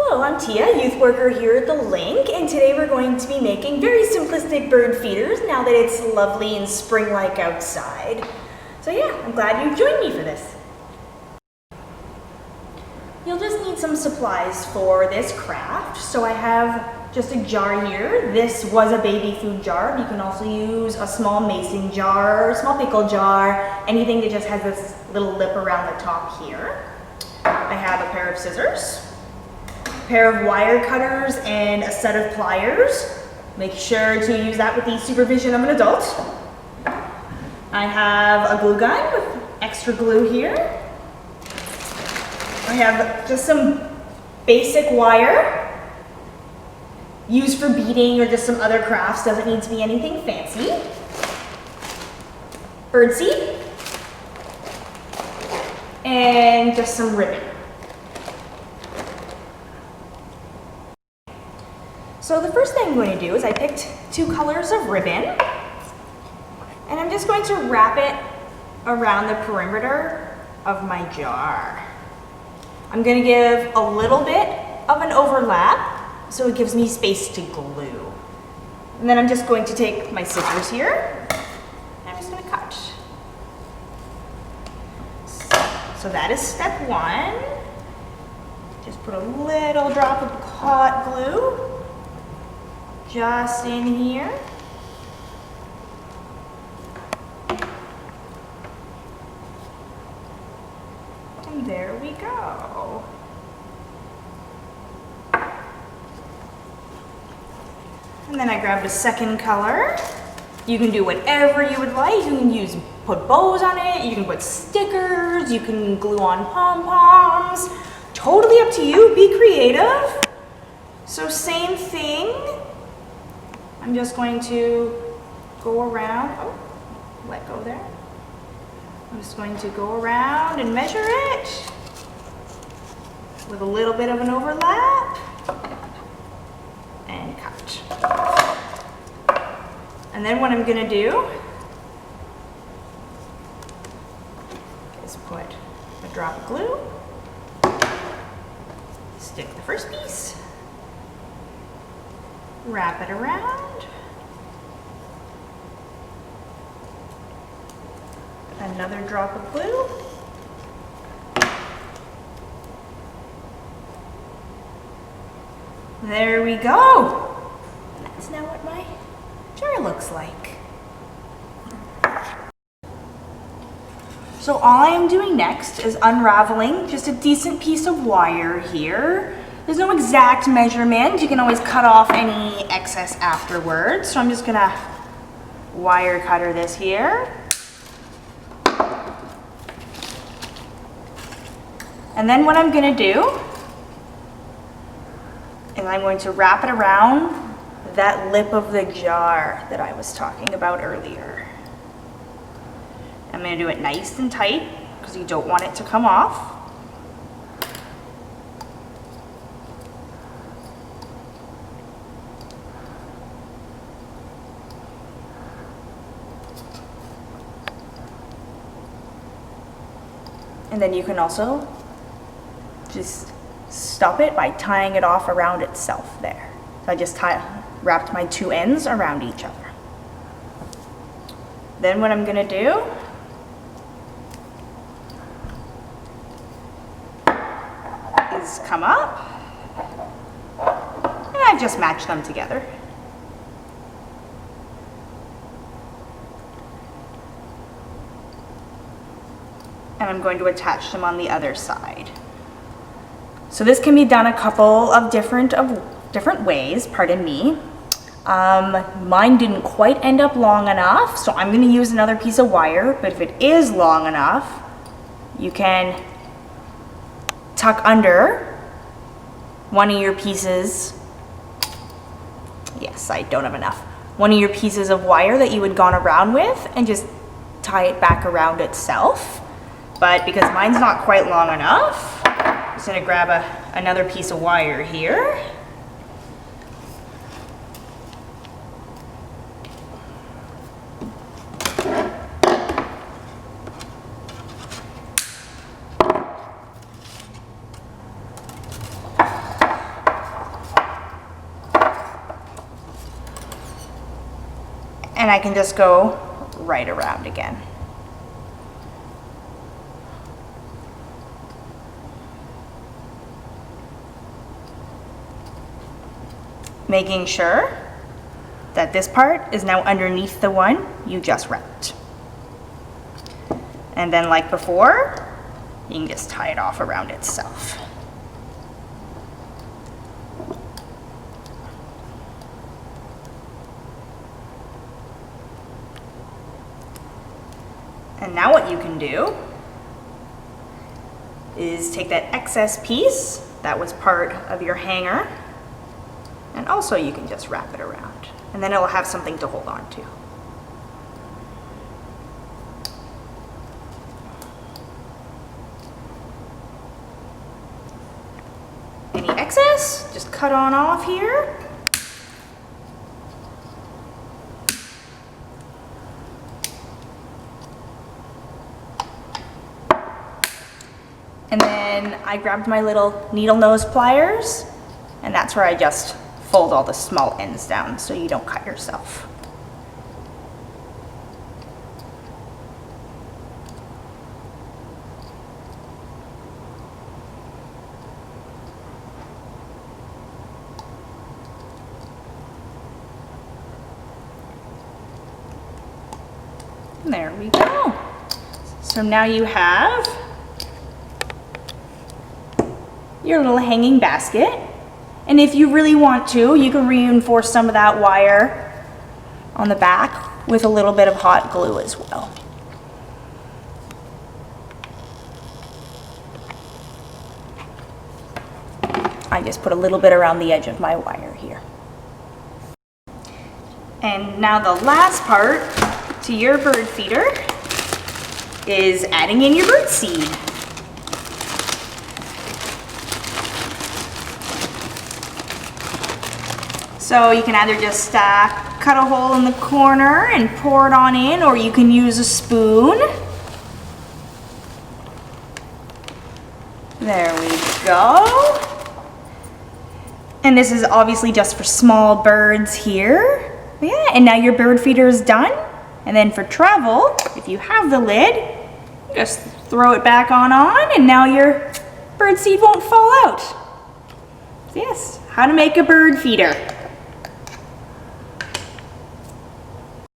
Hello, I'm Tia, youth worker here at the Link, and today we're going to be making very simplistic bird feeders now that it's lovely and spring-like outside. So yeah, I'm glad you joined me for this. You'll just need some supplies for this craft. So I have just a jar here. This was a baby food jar. You can also use a small mason jar, small pickle jar, anything that just has this little lip around the top here. I have a pair of scissors, a pair of wire cutters, and a set of pliers. Make sure to use that with the supervision of an adult. I have a glue gun with extra glue here. I have just some basic wire used for beading or just some other crafts. Doesn't need to be anything fancy. Birdseed. And just some ribbon. So the first thing I'm going to do is I picked 2 colors of ribbon, and I'm just going to wrap it around the perimeter of my jar. I'm going to give a little bit of an overlap so it gives me space to glue. And then I'm just going to take my scissors here, and I'm just going to cut. So that is step 1. Just put a little drop of hot glue just in here. And there we go. And then I grabbed a second color. You can do whatever you would like. You can put bows on it, you can put stickers, you can glue on pom-poms. Totally up to you, be creative. So same thing. I'm just going to go around, let go there. I'm just going to go around and measure it with a little bit of an overlap and cut. And then what I'm going to do is put a drop of glue, stick the first piece, wrap it around, another drop of glue, there we go. That's now what my jar looks like. So all I am doing next is unraveling just a decent piece of wire here. There's no exact measurement. You can always cut off any excess afterwards. So I'm just gonna wire cutter this here. And then what I'm gonna do is I'm going to wrap it around that lip of the jar that I was talking about earlier. I'm going to do it nice and tight because you don't want it to come off. And then you can also just stop it by tying it off around itself there. So I just wrapped my 2 ends around each other. Then what I'm going to do is come up, and I've just matched them together. And I'm going to attach them on the other side. So this can be done a couple of different ways, pardon me. Mine didn't quite end up long enough, so I'm going to use another piece of wire, but if it is long enough, you can tuck under one of your pieces. Yes, I don't have enough. One of your pieces of wire that you had gone around with and just tie it back around itself. But because mine's not quite long enough, I'm just going to grab another piece of wire here. and I can just go right around again. Making sure that this part is now underneath the one you just wrapped. And then like before, you can just tie it off around itself. And now what you can do is take that excess piece that was part of your hanger, and also you can just wrap it around, and then it'll have something to hold on to. Any excess, just cut on off here. And then I grabbed my little needle nose pliers, and that's where I just fold all the small ends down so you don't cut yourself. And there we go. So now you have your little hanging basket. And if you really want to, you can reinforce some of that wire on the back with a little bit of hot glue as well. I just put a little bit around the edge of my wire here. And now the last part to your bird feeder is adding in your bird seed. So you can either just cut a hole in the corner and pour it on in, or you can use a spoon. There we go. And this is obviously just for small birds here. Yeah, and now your bird feeder is done. And then for travel, if you have the lid, just throw it back on, and now your bird seed won't fall out. Yes, how to make a bird feeder.